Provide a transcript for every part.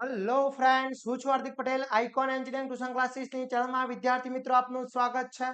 Hello friends, હું છું Hardik Patel. Icon engineering tuition ક્લાસીસની ચેનલમાં વિદ્યાર્થી મિત્રો આપનું સ્વાગત છે.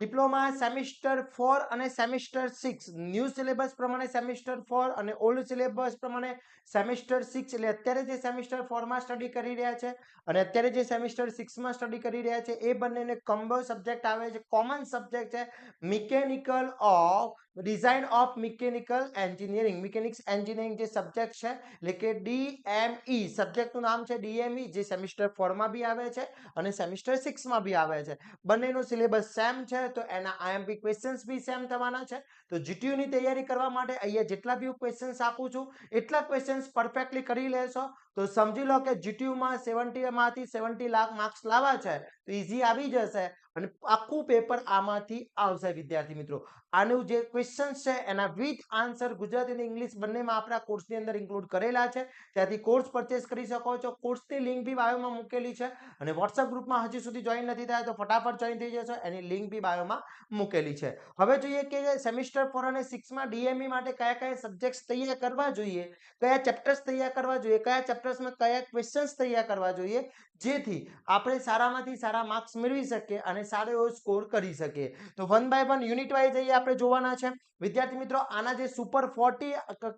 ડિપ્લોમા સેમિસ્ટર 4 અને સેમિસ્ટર 6 ન્યૂ સિલેબસ પ્રમાણે સેમિસ્ટર 4 અને ઓલ્ડ સિલેબસ પ્રમાણે સેમિસ્ટર 6 એટલે અત્યારે જે સેમિસ્ટર 4 માં સ્ટડી કરી રહ્યા છે અને અત્યારે જે સેમિસ્ટર 6 માં સ્ટડી કરી રહ્યા છે એ બંનેને કમ્બો સબ્જેક્ટ આવે છે. કોમન સબ્જેક્ટ છે mechanical of design of mechanical engineering. Mechanics engineering જે સબ્જેક્ટ છે એટલે કે ડીએમઈ સબ્જેક્ટનું નામ છે ડીએમઈ, જે સેમિસ્ટર 4 માં બી આવે છે અને સેમિસ્ટર 6 માં બી આવે છે. બંનેનો સિલેબસ સેમ છે તો એના આઈએમપી ક્વેશ્ચન્સ બી સેમ થવાના છે. તો જીટીયુ ની તૈયારી કરવા માટે અહીંયા જેટલા બી ક્વેશ્ચન્સ આપું છું એટલા ક્વેશ્ચન્સ પરફેક્ટલી કરી લેશો તો સમજી લો કે જીટીયુ માં 70 માંથી 70 લાખ માર્ક્સ લાવવા છે તો ઈઝી આવી જશે અને આખું પેપર આમાંથી આવશે. વિદ્યાર્થી મિત્રો, આનું જે ક્વેશ્ચન્સ છે એના વિથ આન્સર ગુજરાતી અને ઇંગ્લિશ બંનેમાં આપણા કોર્સની અંદર ઇન્ક્લુડ કરેલા છે. ત્યાંથી કોર્સ પરચેસ કરી શકો છો. કોર્સની લિંક બી બાયોમાં મૂકેલી છે અને વોટ્સએપ ગ્રુપમાં હજી સુધી જોઈન નથી થયા તો ફટાફટ જોઈન થઈ જશો. એની લિંક બી બાયોમાં મૂકેલી છે. હવે જોઈએ કે સેમિસ્ટર 4 અને 6 માં ડીએમઈ માટે કયા કયા સબ્જેક્ટ્સ તૈયાર કરવા જોઈએ, કયા ચેપ્ટર્સ તૈયાર કરવા જોઈએ, કયા ચેપ્ટર્સમાં કયા ક્વેશ્ચન્સ તૈયાર કરવા જોઈએ, જેથી આપણે સારામાંથી સારા માર્ક્સ મેળવી શકીએ અને સારો એવો સ્કોર કરી શકીએ. તો one by one unit wise આપણે જોવાના છે. વિદ્યાર્થી મિત્રો, આના જે સુપર 40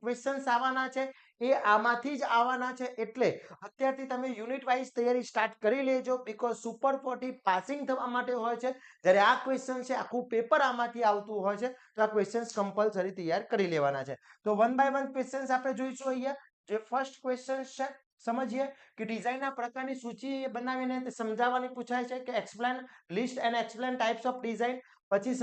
ક્વેશ્ચન્સ આવવાના છે એ આમાંથી જ આવવાના છે એટલે અત્યારથી તમે યુનિટ વાઇઝ તૈયારી સ્ટાર્ટ કરી લેજો. બીકોઝ સુપર 40 પાસિંગ થવા માટે હોય છે, જ્યારે આ ક્વેશ્ચન છે આખું પેપર આમાંથી આવતું હોય છે તો આ ક્વેશ્ચન્સ કમ્પલસરી તૈયાર કરી લેવાના છે. તો વન બાય વન ક્વેશ્ચન્સ આપણે જોઈશું. અહીંયા જે ફર્સ્ટ ક્વેશ્ચન છે સમજીએ કે ડિઝાઇનના પ્રકારની સૂચિ બનાવીને સમજાવવાની પૂછાય છે કે explain list and explain types of design. પછી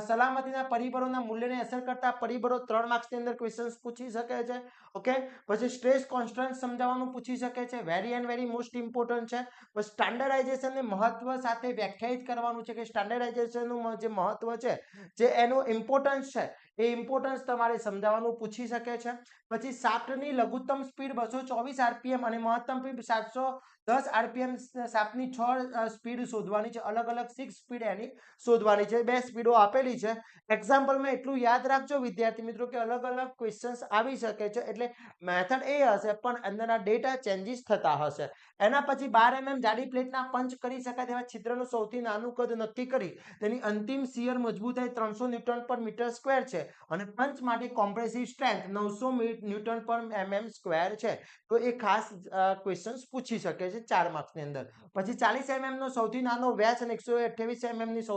સલામતીના પરિબળોના મૂલ્યને અસર કરતા પરિબળો 3 માર્ક્સની અંદર ક્વેશ્ચન્સ પૂછી શકે છે. ઓકે, પછી સ્ટ્રેસ કોન્સ્ટન્ટ સમજાવવાનું પૂછી શકે છે. Very and very most important છે. પછી સ્ટાન્ડર્ડાઇઝેશનને મહત્વ સાથે વ્યાખ્યાયિત કરવાનું છે કે સ્ટાન્ડર્ડાઇઝેશનનું જે મહત્વ છે, જે એનું ઇમ્પોર્ટન્સ છે એ ઇમ્પોર્ટન્સ તમારે સમજાવવાનું પૂછી શકે છે. પછી શાફ્ટની લઘુત્તમ સ્પીડ 224 આરપીએમ અને મહત્તમ સ્પીડ 710 આરપીએમ શાફ્ટની 6 સ્પીડ શોધવાની છે. અલગ અલગ 6 સ્પીડ એની શોધવાની છે. 2 સ્પીડો આપેલી છે. એક્ઝામ્પલમાં એટલું યાદ રાખજો વિદ્યાર્થી મિત્રો કે અલગ અલગ ક્વેશ્ચન્સ આવી શકે છે એટલે મેથડ એ હશે પણ અંદરના ડેટા ચેન્જીસ થતા હશે. એના પછી 12 mm જાડી પ્લેટના પંચ કરી શકાય તેવા છિદ્રનું સૌથી નાનું કદ નક્કી કરી તેની અંતિમ શીયર મજબૂતાઈ 300 ન્યૂટન પર મીટર સ્ક્વેર છે અને પંચ માટે કોમ્પ્રેસિવ સ્ટ્રેન્થ 900 ન્યૂટન પર mm સ્ક્વેર છે. તો એ ખાસ ક્વેશ્ચન્સ પૂછી શકે છે 4 માર્ક્સની અંદર. પછી 40 mm નો સૌથી નાનો વ્યાસ અને 128 mm ની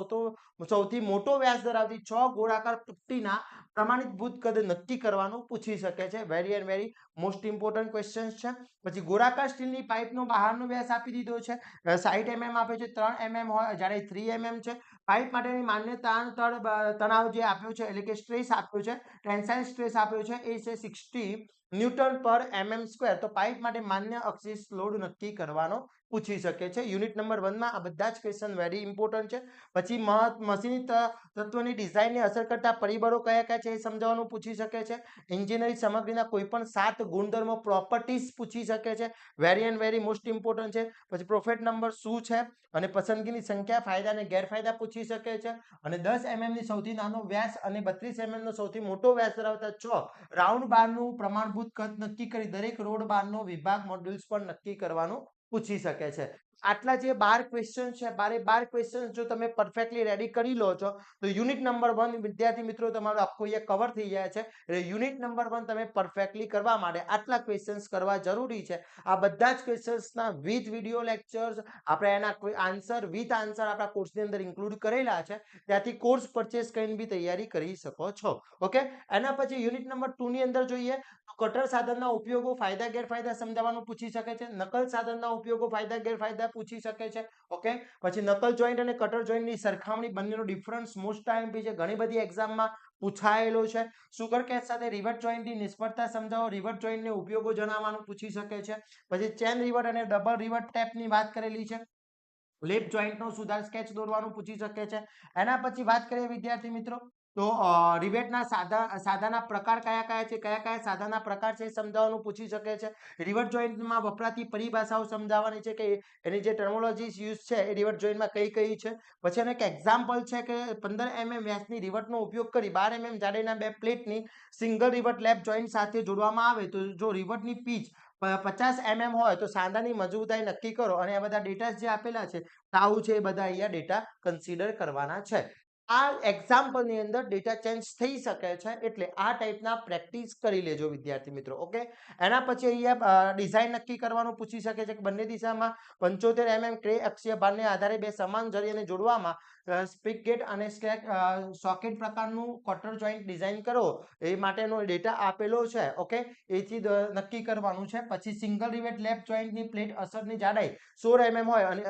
સૌથી મોટો વ્યાસ ધરાવતી 6 ગોળાકાર પટ્ટીના પ્રમાણિતભૂત કદ નક્કી કરવાનું પૂછી શકે છે. Very and very most important questions છે. પછી ગોળાકાર સ્ટીલની પાઇપનો બહારનો વ્યાસ આપી દીધો છે, 60 mm આપ્યો છે, 3 mm હોય જ્યારે 3 mm છે. પાઇપ માટેની માન્ય તણાવ જે આપ્યો છે એટલે કે સ્ટ્રેસ આપ્યો છે, ટેન્સાઇલ સ્ટ્રેસ આપ્યો છે એ છે 60 ન્યૂટન પર mm સ્ક્વેર. તો પાઇપ માટે માન્ય અક્ષીય લોડ નક્કી કરવાનો પૂછી શકે છે. યુનિટ નંબર 1 માં આ બધા જ ક્વેશ્ચન વેરી ઇમ્પોર્ટન્ટ છે. પછી મશીન તત્વની ડિઝાઇનને અસર કરતા પરિબળો કયા કયા છે એ સમજાવવાનું પૂછી શકે છે. એન્જિનિયરિંગ સામગ્રીના કોઈપણ 7 ગુણધર્મો પ્રોપર્ટીઝ પૂછી શકે છે. Very and very most important છે. પછી પ્રોફિટ નંબર શું છે અને પસંદગીની સંખ્યા, ફાયદા અને ગેરફાયદા પૂછી શકે છે. અને 10 mm ની સૌથી નાનો વ્યાસ અને 32 mm નો સૌથી મોટો વ્યાસ ધરાવતા 6 રાઉન્ડ બારનું પ્રમાણભૂત કદ નક્કી કરી દરેક રોડ બારનો વિભાગ મોડ્યુલ્સ પણ નક્કી કરવાનું પૂછી શકે છે. આટલા જે 12 ક્વેશ્ચન છે, 12 ક્વેશ્ચન જો તમે પરફેક્ટલી રેડી કરી લો છો તો યુનિટ નંબર 1 વિદ્યાર્થી મિત્રો તમારો આખો અહીંયા કવર થઈ જાય છે. એટલે યુનિટ નંબર 1 તમે પરફેક્ટલી કરવા માટે આટલા ક્વેશ્ચન્સ કરવા જરૂરી છે. આ બધા જ ક્વેશ્ચન્સના વિથ વિડિયો લેક્ચર્સ આપણે એના આન્સર વિથ આન્સર આપણા કોર્સની અંદર ઇન્ક્લુડ કરેલા છે. ત્યાંથી કોર્સ પરચેસ કરીને બી તૈયારી કરી શકો છો. ઓકે, એના પછી યુનિટ નંબર 2 ની અંદર જોઈએ તો કટર સાધનના ઉપયોગો, ફાયદા ગેરફાયદા સમજાવવાનું પૂછી શકે છે. નકલ સાધનના ઉપયોગો, ફાયદા ગેરફાયદા પૂછી શકે છે. ઓકે, પછી નકલ જોઈન્ટ અને કટર જોઈન્ટની સરખામણી, બંનેનો ડિફરન્સ મોસ્ટ આઈએમપી છે, ઘણી બધી એક્ઝામમાં પૂછાયેલો છે. સુગર કેસ સાથે રિવર્ટ જોઈન્ટની નિષ્ફળતા સમજાવો, રિવર્ટ જોઈન્ટને ઉપયોગો જણાવવાનું પૂછી શકે છે. પછી ચેન રિવર્ટ અને ડબલ રિવર્ટ ટેપની વાત કરેલી છે. લેપ જોઈન્ટનો સુધાર સ્કેચ દોરવાનું પૂછી શકે છે. એના પછી વાત કરીએ વિદ્યાર્થી મિત્રો તો રિવેટના સાધાના પ્રકાર કયા કયા છે, કયા કયા સાધાના પ્રકાર છે સમજાવવાનું પૂછી શકે છે. રિવર્ટ જોઈન્ટમાં વપરાતી પરિભાષાઓ સમજાવવાની છે કે એની જે ટર્મોલોજીસ યુઝ છે એ રિવર્ટ જોઈન્ટમાં કઈ કઈ છે. પછી એનો એક એક્ઝામ્પલ છે કે 15 mm વ્યાસની રિવર્ટનો ઉપયોગ કરી 12 mm જાડીના બે પ્લેટની સિંગલ રિવર્ટ લેપ જોઈન્ટ સાથે જોડવામાં આવે તો જો રિવર્ટની પીચ 50 mm હોય તો સાંધાની મજબૂતાઈ નક્કી કરો અને આ બધા ડેટા જે આપેલા છે તાઉ છે એ બધા અહીંયા ડેટા કન્સિડર કરવાના છે. આ એક્ઝામ્પલની અંદર ડેટા ચેન્જ થઈ શકે છે એટલે આ ટાઈપના પ્રેક્ટિસ કરી લેજો વિદ્યાર્થી મિત્રો. ઓકે, એના પછી અહીંયા ડિઝાઇન નક્કી કરવાનું પૂછી શકે છે કે બંને દિશામાં 75 mm ટ્રે અક્ષીય ભારને આધારે બે સમાન જરીને જોડવામાં સ્પિક ગેટ અને સોકેટ પ્રકારનું કટર જોઈન્ટ ડિઝાઇન કરો એ માટેનો ડેટા આપેલો છે. ઓકે, એથી નક્કી કરવાનું છે. પછી સિંગલ રિવેટ લેપ જોઈન્ટની પ્લેટ અસરની જાડાઈ 16 mm હોય અને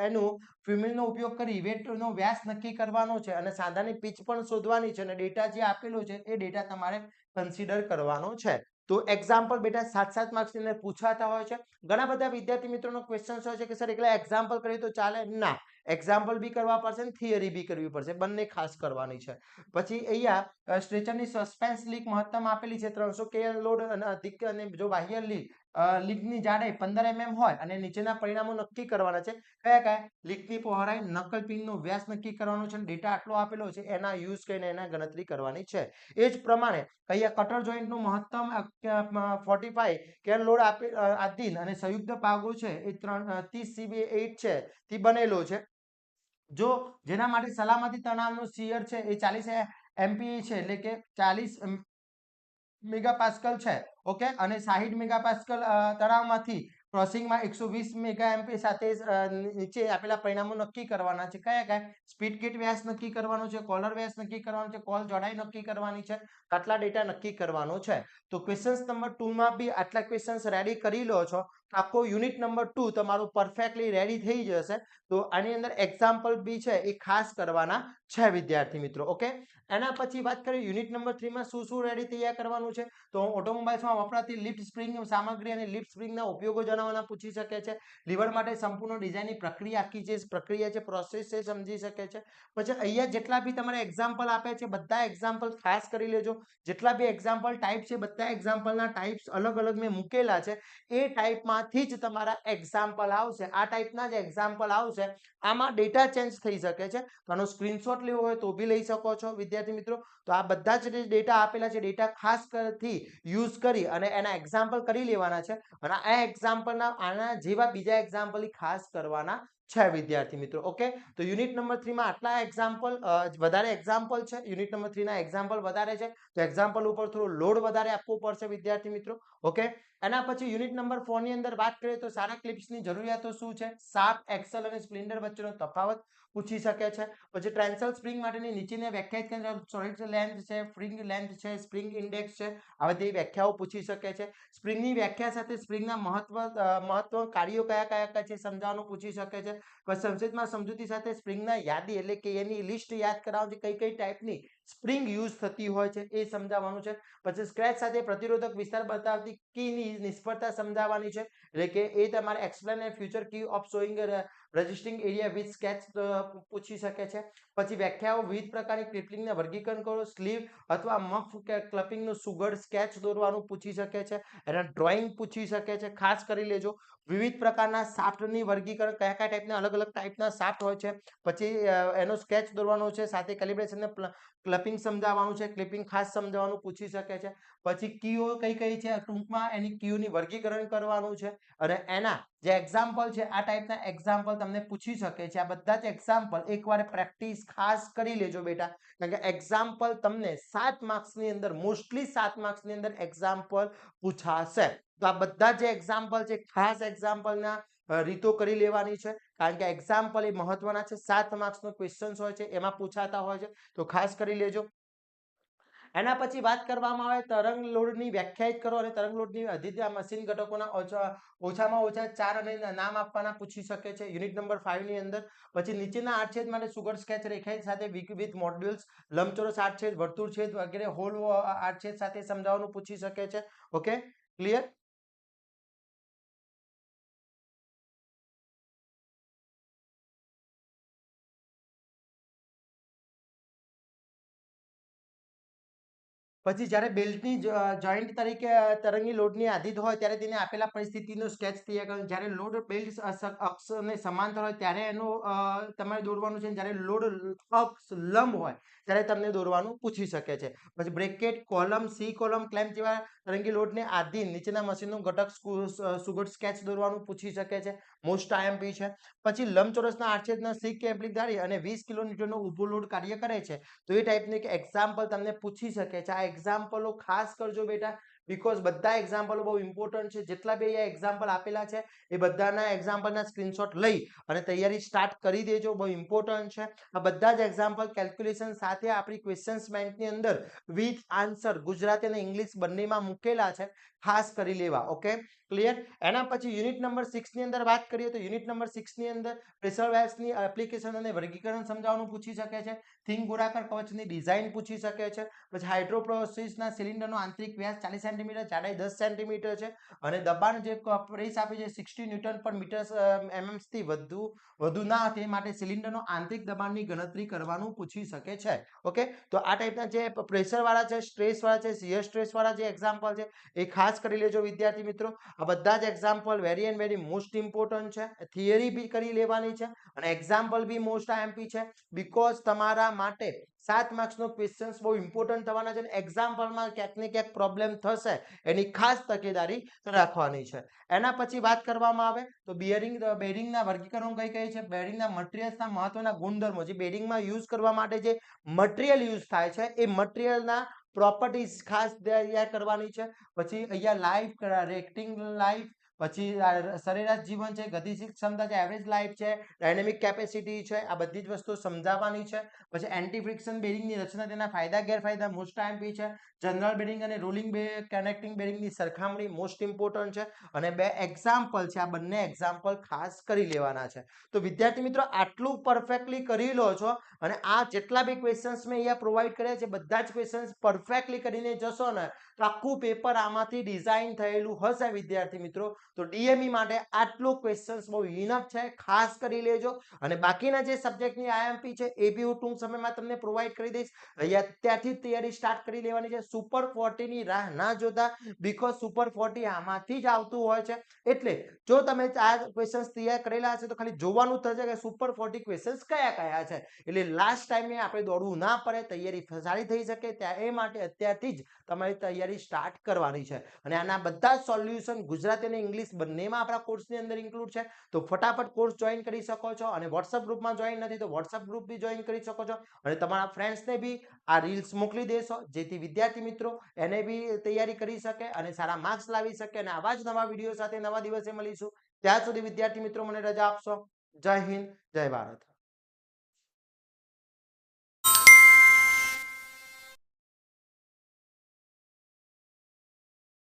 એનું ફ્યુમિલનો ઉપયોગ કરી રિવેટનો વ્યાસ નક્કી કરવાનો છે અને સાંધાની પીચ પણ શોધવાની છે અને ડેટા જે આપેલો છે એ ડેટા તમારે કન્સિડર કરવાનો છે. તો એક્ઝામ્પલ બેટા 7-7 માર્ક્સની અંદર પૂછાતા હોય છે. ઘણા બધા વિદ્યાર્થી મિત્રોનો ક્વેશ્ચન હોય છે કે સર એકલા એક્ઝામ્પલ કરીએ તો ચાલે? ના, એક્ઝામ્પલ બી કરવા પડશે ને થિયરી બી કરવી પડશે, બંને ખાસ કરવાની છે. પછી અહીંયા સ્ટ્રેચરની સસ્પેન્સ લીક મહત્તમ આપેલી છે 300 kN લોડ અને અધિક અને જો બાહ્ય લીકની જાડાઈ 15 mm હોય અને નીચેના પરિણામો નક્કી કરવાના છે. કયા લીકની પહોળાઈ, નકલ પિનનો વ્યાસ નક્કી કરવાનો છે, ડેટા આટલો આપેલો છે, એના યુઝ કરીને એના ગણતરી કરવાની છે. એ જ પ્રમાણે અહીંયા કટર જોઈન્ટનું મહત્તમ 45 kN લોડ આધીન અને સંયુક્ત ભાગો છે એ 30 CBA8 છે થી બનેલો છે. જો જેના માટે સલામતી તણાવનું શીયર છે એ 40 MPa છે એટલે કે 40 મેગાપાસ્કલ છે. ઓકે, અને 60 મેગાપાસ્કલ તણાવમાંથી ક્રોસિંગમાં 120 મેગા એમપી સાથે નીચે આપેલા પરિણામો નક્કી કરવાના છે. કયા સ્પીડ ગેટ વ્યાસ નક્કી કરવાનો છે, કોલર વ્યાસ નક્કી કરવાનો છે, કોલ જોડાઈ નક્કી કરવાની છે, આટલા ડેટા નક્કી કરવાનો છે. તો ક્વેશ્ચન નંબર 2 માં બી આટલા ક્વેશ્ચન્સ રેડી કરી લો છો તો આખો યુનિટ નંબર 2 તમારું પરફેક્ટલી રેડી થઈ જશે. તો આની અંદર એક્ઝામ્પલ બી છે એ ખાસ કરવાના છે વિદ્યાર્થી મિત્રો. ઓકે, એના પછી વાત કરીએ યુનિટ નંબર 3 માં શું શું રેડી તૈયાર કરવાનું છે. તો ઓટોમોબાઈલ્સમાં વપરાતી લિફ્ટ સ્પ્રિંગ સામગ્રી અને લિફ્ટ સ્પ્રિંગના ઉપયોગો જણાવવાના પૂછી શકે છે. લીવર માટે સંપૂર્ણ ડિઝાઇનની પ્રક્રિયા આખી જે પ્રક્રિયા છે પ્રોસેસ છે સમજી શકે છે. પછી અહીંયા જેટલા બી તમારે એક્ઝામ્પલ આપ્યા છે બધા એક્ઝામ્પલ ખાસ કરી લેજો. જેટલા બી એક્ઝામ્પલ ટાઈપ છે બધા એક્ઝામ્પલના ટાઈપ્સ અલગ અલગ મેં મૂકેલા છે. એ ટાઈપમાંથી જ તમારા એક્ઝામ્પલ આવશે. આ ટાઈપના જ એક્ઝામ્પલ આવશે. આમાં ડેટા ચેન્જ થઈ શકે છે. આનો સ્ક્રીનશોટ લેવો હોય તો બી લઈ શકો છો વિદ્યાર્થી મિત્રો. તો આ બધા જ ડેટા આપેલા છે ડેટા ખાસ કરથી યુઝ કરી અને એના એક્ઝામ્પલ કરી લેવાના છે અને આ એક્ઝામ્પલના આના જેવા બીજા એક્ઝામ્પલ ખાસ કરવાના છે વિદ્યાર્થી મિત્રો. ઓકે, તો યુનિટ નંબર 3 માં આટલા એક્ઝામ્પલ વધારે એક્ઝામ્પલ છે. યુનિટ નંબર 3 ના એક્ઝામ્પલ વધારે છે તો એક્ઝામ્પલ ઉપર થોડો લોડ વધારે આપવો પડશે વિદ્યાર્થી મિત્રો. ઓકે, એના પછી યુનિટ નંબર 4 ની અંદર વાત કરીએ તો સારા ક્લિપ્સની જરૂરિયાતો શું છે, શાર્પ એક્સેલ અને સ્પ્લિન્ડર વચ્ચેનો તફાવત પૂછી શકે છે. પછી ટેન્સાઇલ સ્પ્રિંગ માટેની નીચેની વ્યાખ્યાયિત સોલિડ લેન્થ છે, સ્પ્રિંગ લેન્થ છે, સ્પ્રિંગ ઇન્ડેક્સ છે, આ બધી વ્યાખ્યાઓ પૂછી શકે છે. સ્પ્રિંગની વ્યાખ્યા સાથે સ્પ્રિંગના મહત્વ કાર્યો કયા કયા છે સમજાવવાનું પૂછી શકે છે. પછી સંક્ષિપ્તમાં સમજૂતી સાથે સ્પ્રિંગના યાદી એટલે કે એની લિસ્ટ યાદ કરાવવાની કઈ કઈ ટાઈપની સ્પ્રિંગ યુઝ થતી હોય છે એ સમજાવવાનું છે. પછી સ્ક્રેચ સાથે પ્રતિરોધક વિસ્તાર બતાવતી કીની નિષ્ફળતા સમજાવવાની છે એટલે કે એ તમારે explain future key of showing resisting area with sketch પૂછી શકે છે. પછી વ્યાખ્યાઓ વિવિધ પ્રકારની ક્લિપિંગને વર્ગીકરણ કરો, સ્લીવ અથવા મફ ક્લિપિંગનું સુઘડ સ્કેચ દોરવાનું પૂછી શકે છે. એના ડ્રોઈંગ પૂછી શકે છે. ખાસ કરી લેજો. વિવિધ પ્રકારના શાફ્ટની વર્ગીકરણ કયા કયા ટાઈપના અલગ અલગ ટાઈપના શાફ્ટ હોય છે. પછી એનો સ્કેચ દોરવાનો છે, સાથે કેલિબ્રેશન ક્લિપિંગ સમજાવવાનું છે, ક્લિપિંગ ખાસ સમજાવવાનું પૂછી શકે છે. પછી કીઓ કઈ કઈ છે ટૂંકમાં એની કીઓની વર્ગીકરણ કરવાનું છે અને એના જે એક્ઝામ્પલ છે આ ટાઈપના એક્ઝામ્પલ તમને પૂછી શકે છે. આ બધા જ એક્ઝામ્પલ એકવાર પ્રેક્ટિસ ખાસ કરી લેજો બેટા, કારણ કે એક્ઝામ્પલ તમને 7 માર્ક્સની અંદર મોસ્ટલી 7 માર્ક્સની અંદર એક્ઝામ્પલ પૂછાશે. તો આ બધા જે એક્ઝામ્પલ છે ખાસ એક્ઝામ્પલના રીતો કરી લેવાની છે કારણ કે એક્ઝામ્પલ એ મહત્વના છે. 7 માર્ક્સનો ક્વેશ્ચન હોય છે એમાં પૂછાતા હોય છે તો ખાસ કરી લેજો. એના પછી વાત કરવામાં આવે તરંગ લોડની વ્યાખ્યાયિત કરો અને તરંગ લોડની અધિદ્ય મશીન ઘટકોના ઓછામાં ઓછા 4 અને નામ આપવાના પૂછી શકે છે યુનિટ નંબર 5 ની અંદર. પછી નીચેના આડછેદ માટે સુઘડ સ્કેચ રેખાંકિત સાથે વિવિધ મોડ્યુલ્સ લંબચોરસ આડછેદ, વર્તુળ છેદ વગેરે હોલ આડછેદ સાથે સમજાવવાનું પૂછી શકે છે. Okay, clear? પછી જ્યારે બેલ્ટની જોઈન્ટ તરીકે તરંગી લોડની આધિત હોય ત્યારે તેને આપેલા પરિસ્થિતિનો સ્કેચ તૈયાર કરવાનો. જ્યારે લોડ બેલ્ટ અક્ષને સમાંતર હોય ત્યારે એનું તમારે દોરવાનું છે. જ્યારે લોડ અક્ષ લંબ હોય ત્યારે તમને દોરવાનું પૂછી શકે છે. પછી bracket, column, C column, clamp જેવા તરંગી લોડને આધીન નીચેના મશીનનું ઘટક સુઘડ સ્કેચ દોરવાનું પૂછી શકે છે. મોસ્ટ આઈએમપી છે. પછી લંબચોરસના આડછેદના સિક કે એમ્પ્લિક અને 20 કિલોન્યુટનનો ઊભો લોડ કાર્ય કરે છે. તો એ ટાઈપનું એક એક્ઝામ્પલ તમને પૂછી શકે છે. આ એક્ઝામ્પલો ખાસ કરજો બેટા, બીકોઝ બધા એક્ઝામ્પલો બહુ ઇમ્પોર્ટન્ટ છે. જેટલા બી અહીંયા એક્ઝામ્પલ આપેલા છે એ બધાના એક્ઝામ્પલના સ્ક્રીનશોટ લઈ અને તૈયારી સ્ટાર્ટ કરી દેજો. બહુ ઇમ્પોર્ટન્ટ છે. આ બધા જ એક્ઝામ્પલ કેલ્ક્યુલેશન સાથે આપણી ક્વેશ્ચન્સ બેંકની અંદર વિથ આન્સર ગુજરાતી અને ઇંગ્લિશ બંનેમાં મૂકેલા છે. ખાસ કરી લેવા. Okay, clear. એના પછી યુનિટ નંબર 6 ની અંદર વાત કરીએ તો યુનિટ નંબર 6 ની અંદર પ્રેશર વેવ્સની એપ્લિકેશન અને વર્ગીકરણ સમજાવવાનું પૂછી શકે છે. થિંગ ગોળાકાર કવચની ડિઝાઇન પૂછી શકે છે. પછી હાઇડ્રોપ્રોસિસના સિલિન્ડરનો આંતરિક વ્યાસ 40 સેન્ટીમીટર, જાડાઈ 10 સેન્ટીમીટર છે અને દબાણ જે પ્રેસ આપે છે 60 ન્યૂટન પર મીટર mm થી વધુ ના તે માટે સિલિન્ડરનો આંતરિક દબાણની ગણતરી કરવાનું પૂછી શકે છે. ઓકે, તો આ ટાઈપના જે પ્રેશર વાળા છે, સ્ટ્રેસ વાળા છે, શિયર સ્ટ્રેસ વાળા જે એક્ઝામ્પલ છે એ ખાસ કરી લેજો વિદ્યાર્થી મિત્રો. આ બધા જ example very and very most important છે. થિયરી બી કરી લેવાની છે અને એક્ઝામ્પલ બી મોસ્ટ આઈએમપી છે. બીકોઝ તમારા માટે 7 માર્ક્સનો ક્વેશ્ચન્સ બહુ ઇમ્પોર્ટન્ટ થવાના છે અને એક્ઝામ્પલમાં ક્યાંક ને ક્યાંક પ્રોબ્લેમ થશે એની ખાસ તકેદારી રાખવાની છે. એના પછી વાત કરવામાં આવે તો બેરિંગના વર્ગીકરણ કઈ કઈ છે. બેરિંગના મટીરિયલ્સના મહત્વના ગુણધર્મો, જે બેરિંગમાં યુઝ કરવા માટે જે મટીરિયલ યુઝ થાય છે એ મટીરિયલના પ્રોપર્ટીઝ ખાસ તૈયાર કરવાની છે. પછી અહીંયા લાઈફ, રેક્ટિંગ લાઈફ, પછી સરેરાશ જીવન છે, ગતિશીલ ક્ષમતા છે, એવરેજ લાઈફ છે, ડાયનેમિક કેપેસિટી છે, આ બધી જ વસ્તુ સમજાવવાની છે. પછી એન્ટી ફ્રિક્શન બેરિંગની રચના, તેના ફાયદા ગેરફાયદા મોસ્ટ આઈએમપી છે. જનરલ બેરિંગ અને રોલિંગ કનેક્ટિંગ બેરિંગની સરખામણી મોસ્ટ ઇમ્પોર્ટન્ટ છે અને બે એક્ઝામ્પલ છે. આ બંને એક્ઝામ્પલ ખાસ કરી લેવાના છે. તો વિદ્યાર્થી મિત્રો આટલું પરફેક્ટલી કરી લો છો અને આ જેટલા બી ક્વેશ્ચન્સ મેં અહીંયા પ્રોવાઈડ કર્યા છે બધા જ ક્વેશ્ચન્સ પરફેક્ટલી કરીને જશો ને તો આખું પેપર આમાંથી ડિઝાઇન થયેલું હશે વિદ્યાર્થી મિત્રો. તો ડીએમઈ માટે આટલું ક્વેશ્ચન્સ બહુ ઇનફ છે. ખાસ કરી લેજો અને બાકીના જે સબ્જેક્ટની આઈએમપી છે એ બી હું ટૂંક સમયમાં તમને પ્રોવાઈડ કરી દઈશ. અહીંયા ત્યાંથી તૈયારી સ્ટાર્ટ કરી લેવાની છે. સુપર 40 ની રાહ ના જોતા, બીકોઝ સુપર 40 આમાંથી જ આવતું હોય છે. એટલે જો તમે આ ક્વેશ્ચન્સ તૈયાર કરેલા હશે તો ખાલી જોવાનું થશે કે સુપર 40 ક્વેશ્ચન્સ કયા કયા છે. એટલે લાસ્ટ ટાઈમે આપણે દોડવું ના પડે, તૈયારી સારી થઈ શકે ત્યાં એ માટે અત્યારથી જ તમારી તૈયારી સ્ટાર્ટ કરવાની છે. અને આના બધા સોલ્યુશન ગુજરાતી અને ઇંગ્લિશ બંનેમાં આપણા કોર્સની અંદર ઇન્ક્લુડ છે. તો ફટાફટ કોર્સ જોઈન કરી શકો છો અને વોટ્સઅપ ગ્રુપમાં જોઈન નથી તો વોટ્સઅપ ગ્રુપ બી જોઈન કરી શકો છો અને તમારા ફ્રેન્ડ્સને બી આ રીલ્સ મોકલી દેશો જેથી વિદ્યાર્થી મિત્રો એને બી તૈયારી કરી શકે અને સારા માર્ક્સ લાવી શકે. અને આવા જ નવા વિડીયો સાથે નવા દિવસે મળીશું. ત્યાં સુધી વિદ્યાર્થી મિત્રો મને રજા આપશો. જય હિન્દ, જય ભારત.